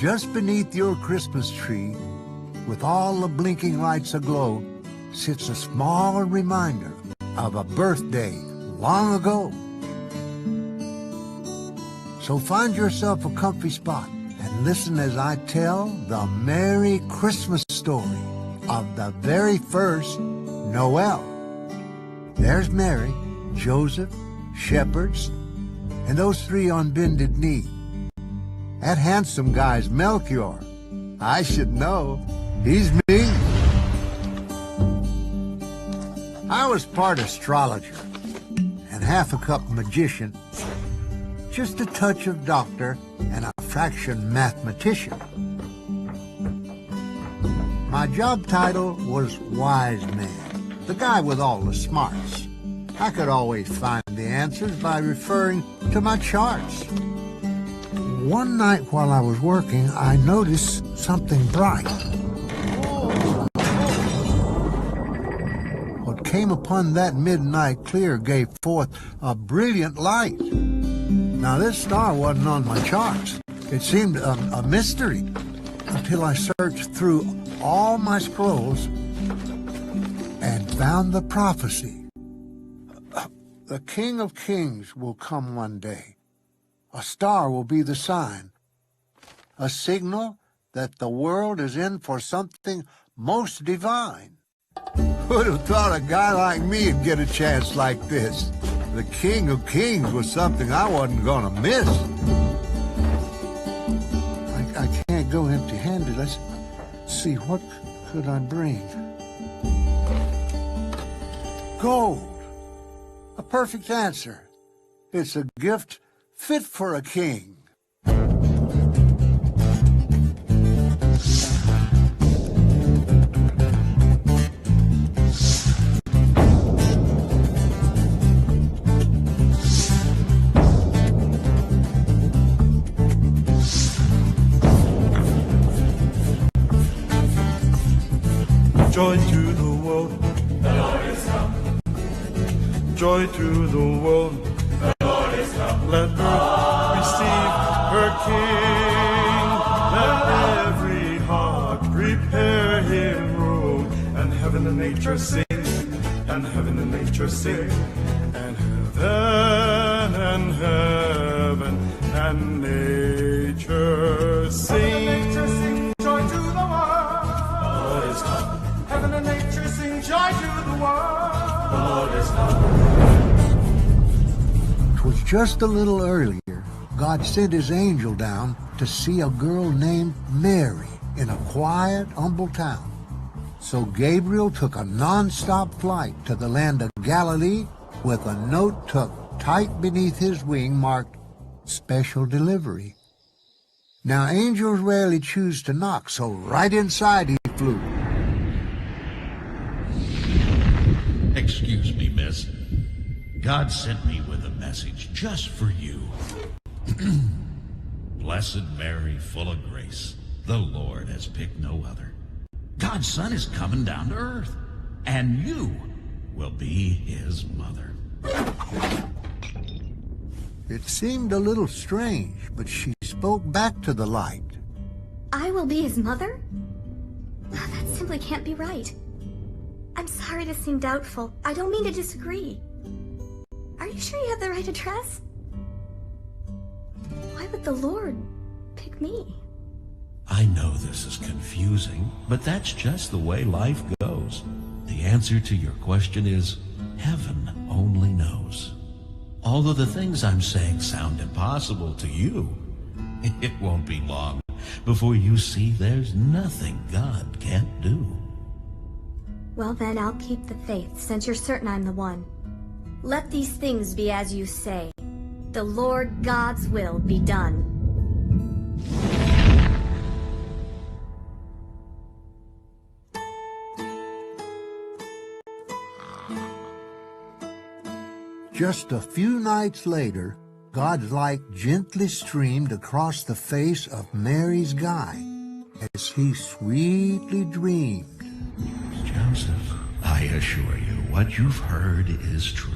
Just beneath your Christmas tree, with all the blinking lights aglow, sits a small reminder of a birthday long ago. So find yourself a comfy spot and listen as I tell the Merry Christmas story of the very first Noel. There's Mary, Joseph, shepherds, and those three on bended knee. That handsome guy's Melchior. I should know. He's me. I was part astrologer and half a cup magician, just a touch of doctor and a fraction mathematician. My job title was wise man, the guy with all the smarts. I could always find the answers by referring to my charts. One night while I was working, I noticed something bright. What came upon that midnight clear gave forth a brilliant light. Now, this star wasn't on my charts. It seemed a mystery until I searched through all my scrolls and found the prophecy. The King of Kings will come one day. A star will be the sign, a signal that the world is in for something most divine. Who'd have thought a guy like me would get a chance like this? The King of Kings was something I wasn't gonna miss. I can't go empty-handed. Let's see, what could I bring? Gold. A perfect answer. It's a gift fit for a king. Joy to the world, the Lord is come. Joy to the world, the Lord is come. Let earth receive her King. Let every heart prepare him room. And heaven and nature sing, and heaven and nature sing, and heaven and nature sing. Joy to the world, the Lord is come. Heaven and nature sing joy to the world. The Lord is come. 'Twas just a little earlier, God sent his angel down to see a girl named Mary in a quiet, humble town. So Gabriel took a non-stop flight to the land of Galilee with a note tucked tight beneath his wing marked Special Delivery. Now, angels rarely choose to knock, so right inside he flew. Excuse me, miss. God sent me with a message just for you. Blessed Mary, full of grace, the Lord has picked no other. God's Son is coming down to earth, and you will be his mother. It seemed a little strange, but she spoke back to the light. I will be his mother? That simply can't be right. I'm sorry to seem doubtful. I don't mean to disagree. Are you sure you have the right address? Why would the Lord pick me? I know this is confusing, but that's just the way life goes. The answer to your question is, heaven only knows. Although the things I'm saying sound impossible to you, it won't be long before you see there's nothing God can't do. Well then, I'll keep the faith, since you're certain I'm the one. Let these things be as you say. The Lord God's will be done. Just a few nights later, God's light gently streamed across the face of Mary's guide as he sweetly dreamed. Joseph, I assure you, what you've heard is true.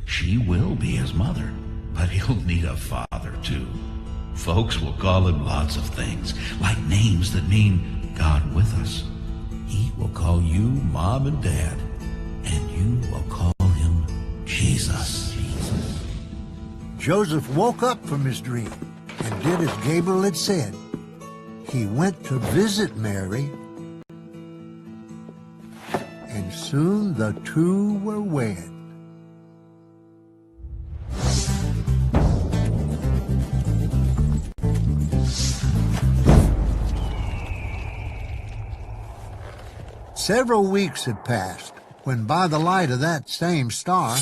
She will be his mother, but he'll need a father too. Folks will call him lots of things, like names that mean God with us. He will call you Mom and Dad, and you will call him Jesus. Joseph woke up from his dream and did as Gabriel had said. He went to visit Mary, and soon the two were wed. Several weeks had passed when, by the light of that same star,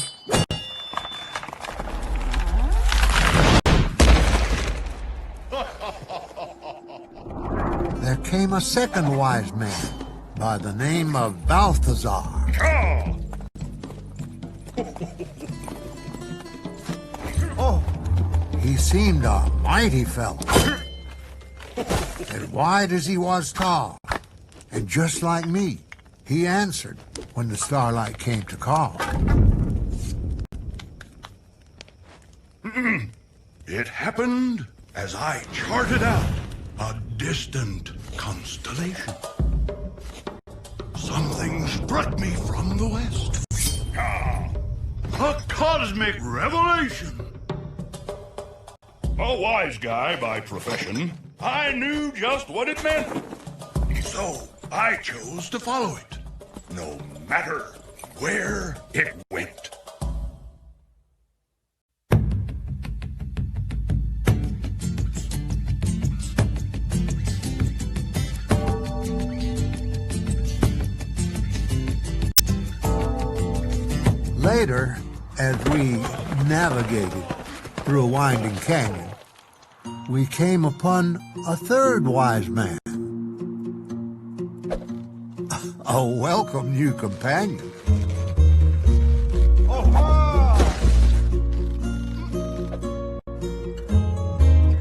there came a second wise man by the name of Balthazar. He seemed a mighty fellow, as wide as he was tall, and just like me. He answered when the starlight came to call. It happened as I charted out a distant constellation. Something struck me from the west. A cosmic revelation. A wise guy by profession, I knew just what it meant. So I chose to follow it, no matter where it went. Later, as we navigated through a winding canyon, we came upon a third wise man. A welcome new companion.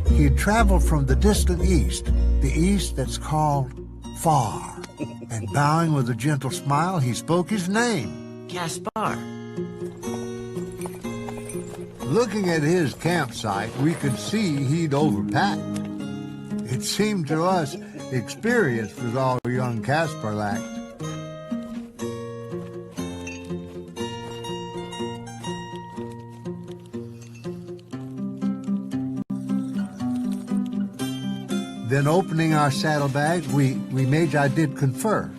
He had traveled from the distant east, the east that's called far, and bowing with a gentle smile, he spoke his name. Gaspar. Looking at his campsite, we could see he'd overpacked. It seemed to us experience was all young Caspar lacked. Then opening our saddlebags, we Magi did confer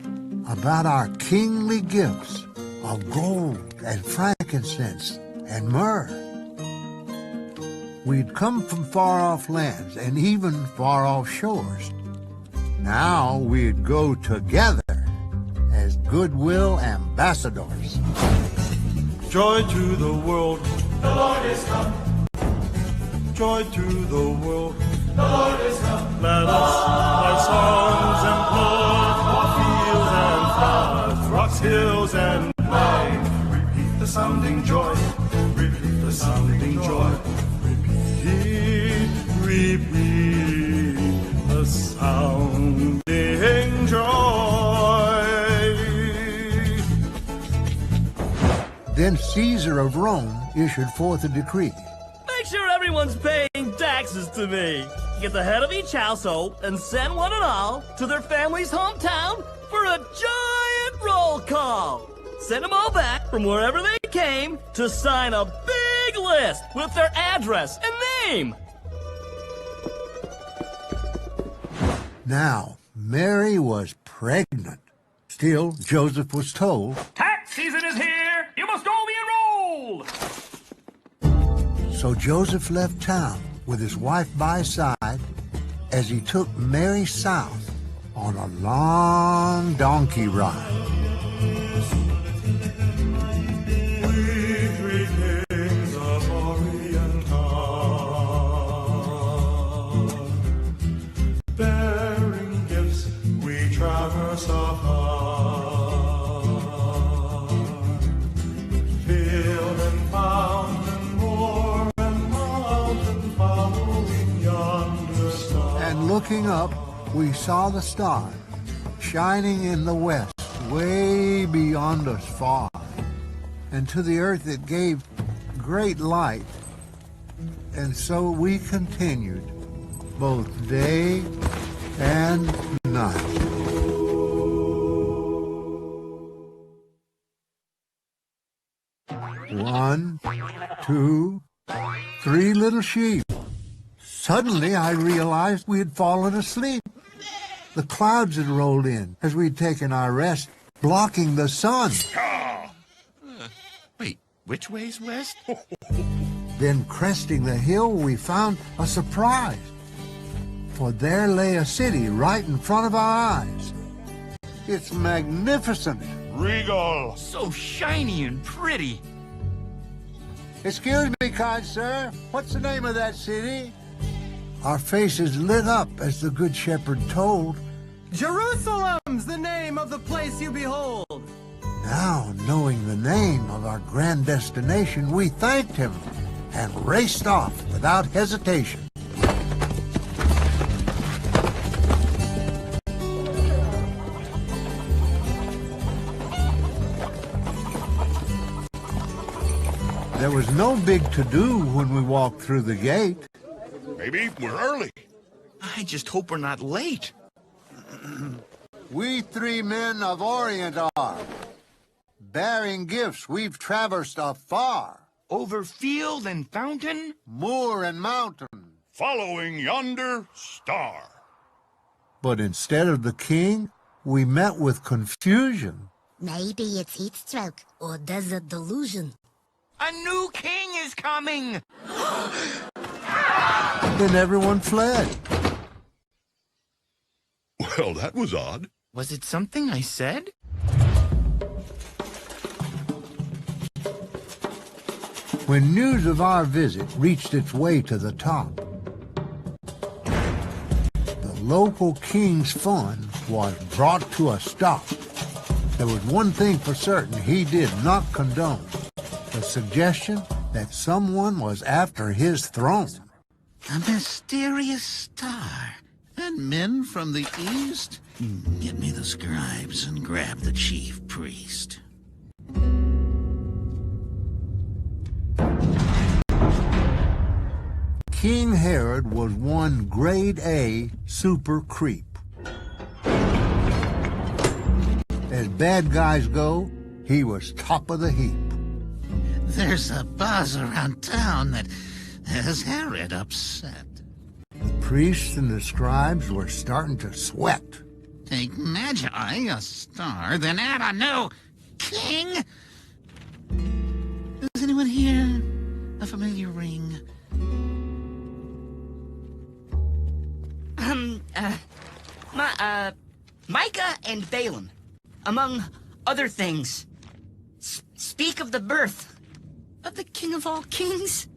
about our kingly gifts of gold and frankincense and myrrh. We'd come from far-off lands and even far-off shores. Now we'd go together as goodwill ambassadors. Joy to the world, the Lord is come. Joy to the world, the Lord is come. Let us by songs and blood, o'er fields and floods, rocks, hills, and plain, repeat the sounding joy, repeat the sounding joy, repeat, repeat the sounding joy. Then Caesar of Rome issued forth a decree. Make sure everyone's paying taxes to me. Get the head of each household and send one and all to their family's hometown for a giant roll call. Send them all back from wherever they came to sign a big list with their address and name. Now, Mary was pregnant. Still, Joseph was told, Tax season is here! You must all be enrolled! so Joseph left town with his wife by his side as he took Mary south on a long donkey ride. We three kings of Orient are, bearing gifts we traverse afar, field and fountain, moor and mountain, following yonder star. And looking up, we saw the star shining in the west, way beyond us far. And to the earth it gave great light. And so we continued both day and night. One, two, three little sheep. Suddenly I realized we had fallen asleep. The clouds had rolled in as we'd taken our rest, blocking the sun. Wait, which way's west? Then cresting the hill, we found a surprise. For there lay a city right in front of our eyes. It's magnificent. Regal. So shiny and pretty. Excuse me, kind sir. What's the name of that city? Our faces lit up as the Good Shepherd told. Jerusalem's the name of the place you behold. Now, knowing the name of our grand destination, we thanked him and raced off without hesitation. There was no big to-do when we walked through the gate. Maybe we're early. I just hope we're not late. We three men of Orient are. Bearing gifts we've traversed afar. Over field and fountain? Moor and mountain. Following yonder star. But instead of the king, we met with confusion. Maybe it's heat stroke or desert delusion. A new king is coming! Then everyone fled. Well, that was odd. Was it something I said? When news of our visit reached its way to the top, the local king's fund was brought to a stop. There was one thing for certain he did not condone: the suggestion that someone was after his throne. A mysterious star. And men from the east? Get me the scribes and grab the chief priest. King Herod was one grade A super creep. As bad guys go, he was top of the heap. There's a buzz around town that has Herod upset. The priests and the scribes were starting to sweat. Take Magi, a star, then add a new king? Is anyone here? A familiar ring? Micah and Balaam, among other things, speak of the birth of the King of all kings.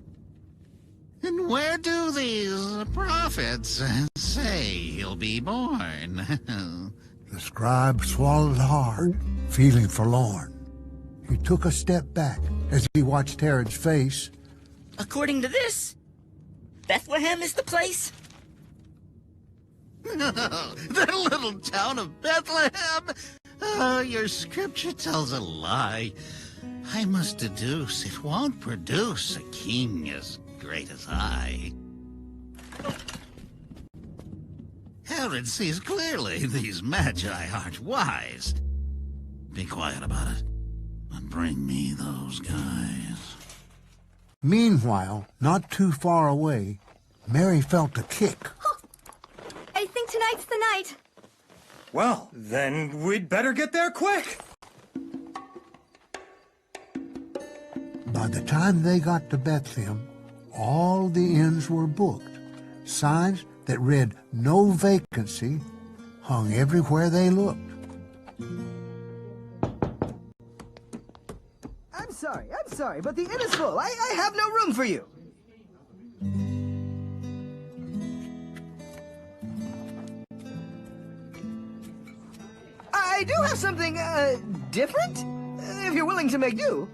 And where do these prophets say he'll be born? The scribe swallowed hard, feeling forlorn. He took a step back as he watched Herod's face. According to this, Bethlehem is the place? The little town of Bethlehem? Oh, your scripture tells a lie. I must deduce it won't produce a king as great as I. Herod sees clearly these magi aren't wise. Be quiet about it, and bring me those guys. Meanwhile, not too far away, Mary felt a kick. I think tonight's the night. Well, then we'd better get there quick. By the time they got to Bethlehem, all the inns were booked. Signs that read "No vacancy" hung everywhere they looked. I'm sorry, but the inn is full. I have no room for you. I do have something, different, if you're willing to make do.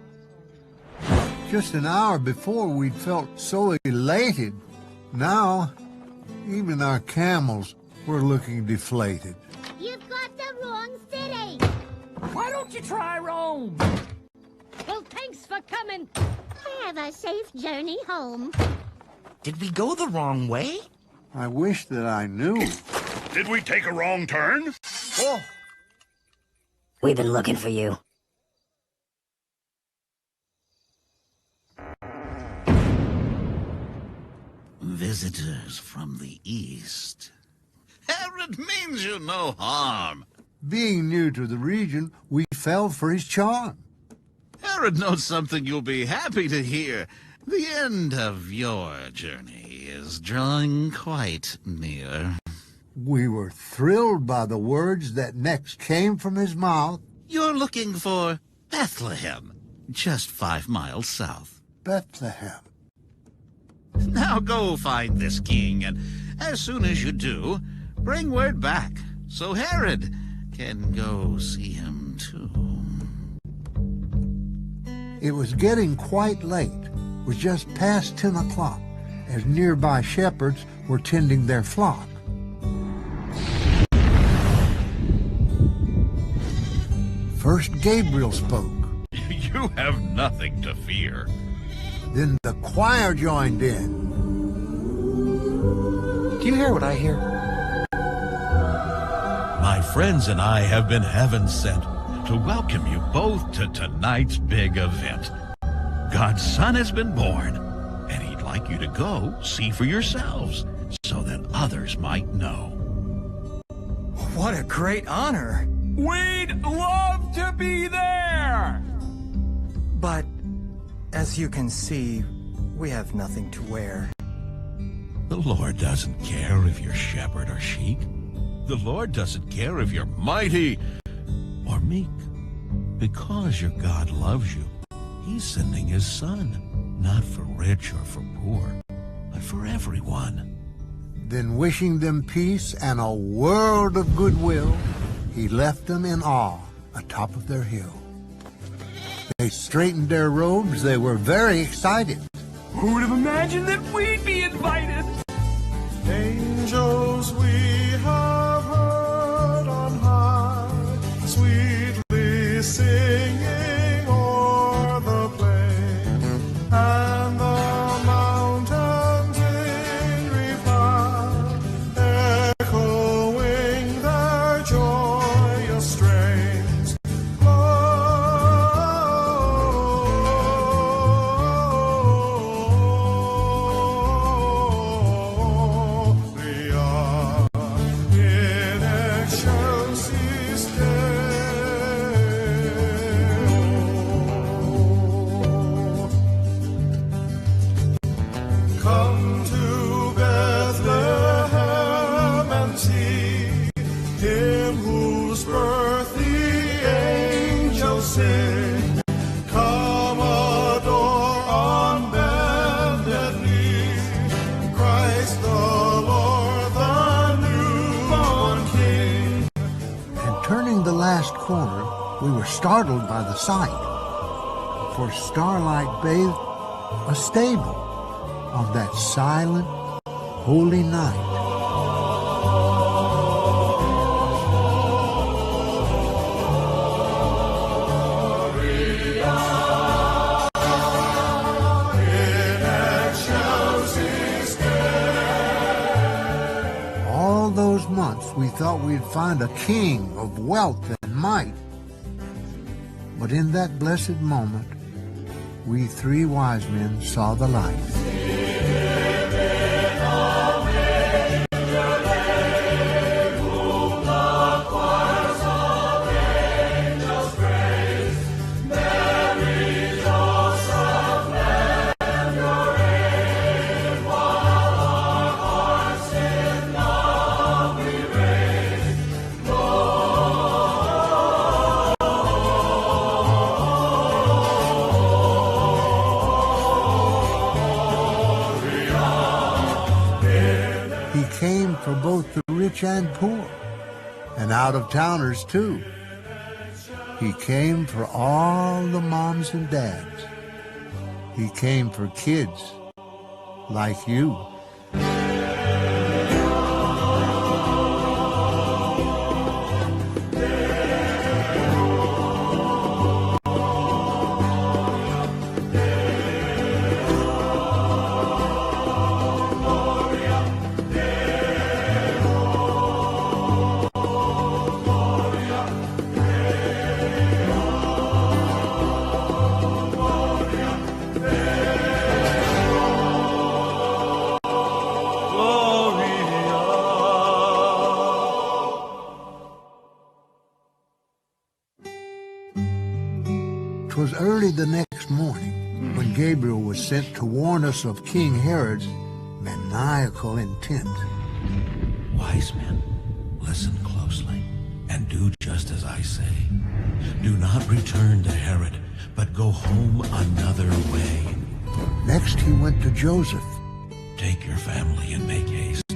Just an hour before, we'd felt so elated. Now, even our camels were looking deflated. You've got the wrong city. Why don't you try Rome? Well, thanks for coming. Have a safe journey home. Did we go the wrong way? I wish that I knew. Did we take a wrong turn? Oh, We've been looking for you. Visitors from the east. Herod means you no harm. Being new to the region, we fell for his charm. Herod knows something you'll be happy to hear. The end of your journey is drawing quite near. We were thrilled by the words that next came from his mouth. You're looking for Bethlehem, just 5 miles south. Bethlehem. Now go find this king, and as soon as you do, bring word back so Herod can go see him too. It was getting quite late. It was just past 10 o'clock, as nearby shepherds were tending their flock. First Gabriel spoke. You have nothing to fear. Then the choir joined in. Do you hear what I hear? My friends and I have been heaven sent to welcome you both to tonight's big event. God's Son has been born, and He'd like you to go see for yourselves so that others might know. What a great honor. We'd love to be there! But, as you can see, we have nothing to wear. The Lord doesn't care if you're shepherd or sheep. The Lord doesn't care if you're mighty or meek. Because your God loves you, He's sending His Son, not for rich or for poor, but for everyone. Then wishing them peace and a world of goodwill, He left them in awe atop of their hill. They straightened their robes. They were very excited. Who would have imagined that we'd be invited? Angels we have heard on high, sweetly singing o'er the plain, and the mountains in reply, echoing their joyous strains. Come to Bethlehem and see Him whose birth the angels sing. Come adore on bended knee Christ the Lord, the newborn King. And turning the last corner, we were startled by the sight. For starlight bathed a stable on that silent, holy night. All those months we thought we'd find a king of wealth and might. But in that blessed moment, we 3 wise men saw the light. For both the rich and poor, and out-of-towners too. He came for all the moms and dads. He came for kids like you. was early the next morning when Gabriel was sent to warn us of King Herod's maniacal intent. Wise men, listen closely and do just as I say. Do not return to Herod, but go home another way. Next he went to Joseph. Take your family and make haste.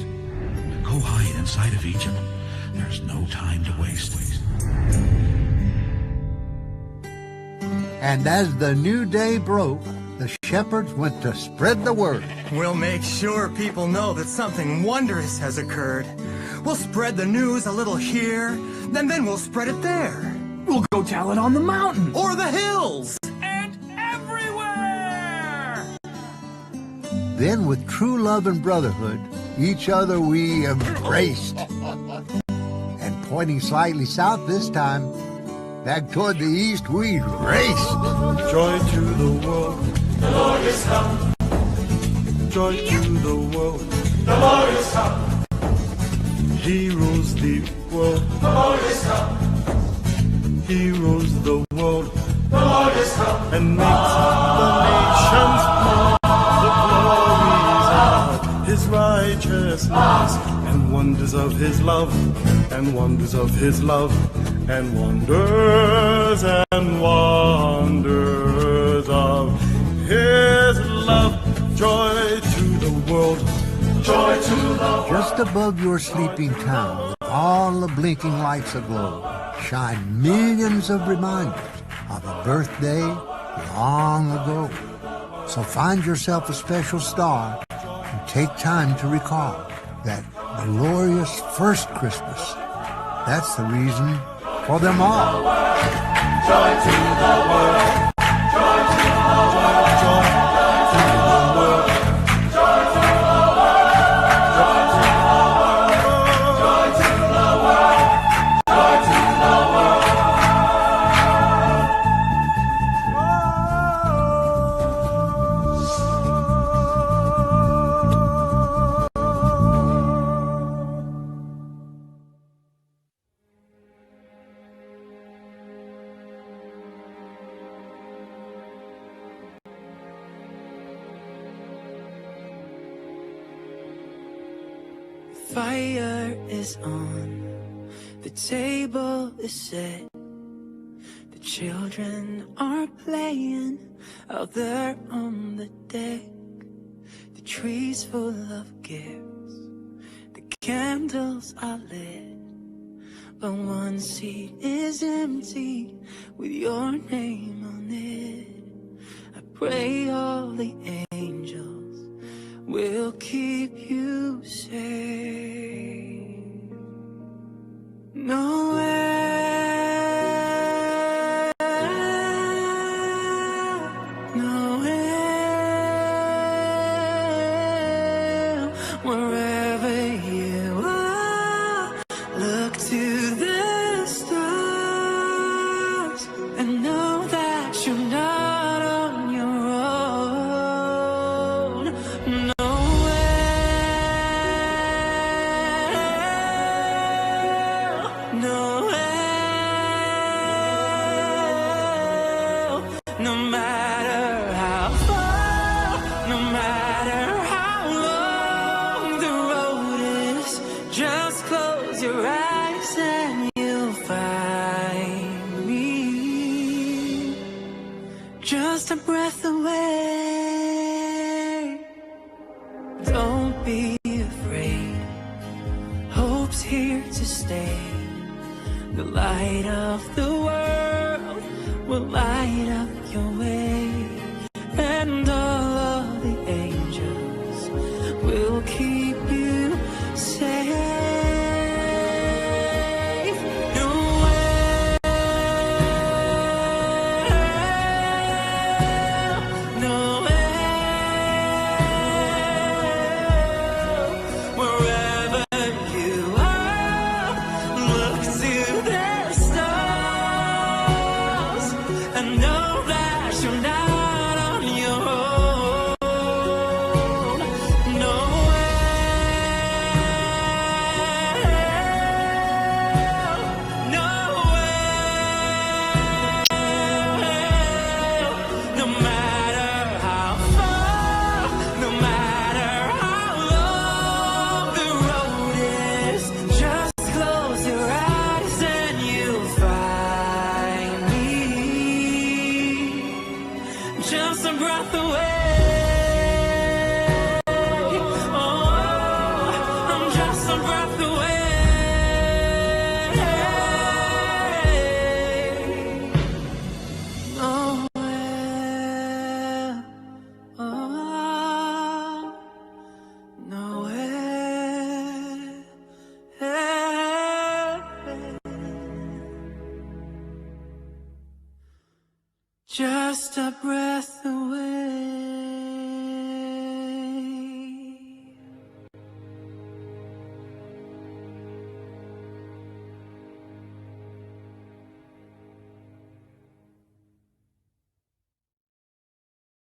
Go hide inside of Egypt. There's no time to waste. And as the new day broke, the shepherds went to spread the word. We'll make sure people know that something wondrous has occurred. We'll spread the news a little here, then we'll spread it there. We'll go tell it on the mountain. Or the hills. And everywhere! Then with true love and brotherhood, each other we embraced. And pointing slightly south this time, back toward the east we raced. Joy to the world, the Lord is come. Joy to the world, the Lord is come. He rules the world, the Lord is come. He rules the world, the Lord is come. And makes the nations know the glories of his righteousness, and wonders of his love, and wonders of his love, and wonders of his love. Joy to the world, joy to the world. Just above your sleeping town, with all the blinking lights aglow, shine millions of reminders of a birthday long ago. So find yourself a special star and take time to recall that glorious first Christmas. That's the reason for them all. Joy to the world. Joy to the world. Joy to the world. Joy to the world. Joy to the world. Joy to the world. Fire is on, the table is set. The children are playing out there on the deck. The tree's full of gifts, the candles are lit, but one seat is empty with your name on it. I pray all the angels will keep you safe. Noel, Noel, wherever you are, look to the stars and know that you're not on your own. No matter how far, no matter how long the road is, just close your eyes and you'll find me, just a breath away. Don't be afraid, hope's here to stay. The light of the world will light up your way, and all of the angels will keep you safe. Noel, Noel, wherever you are, look to the stars and know that you're not one breath away. Nowhere, oh, nowhere. Just a breath away.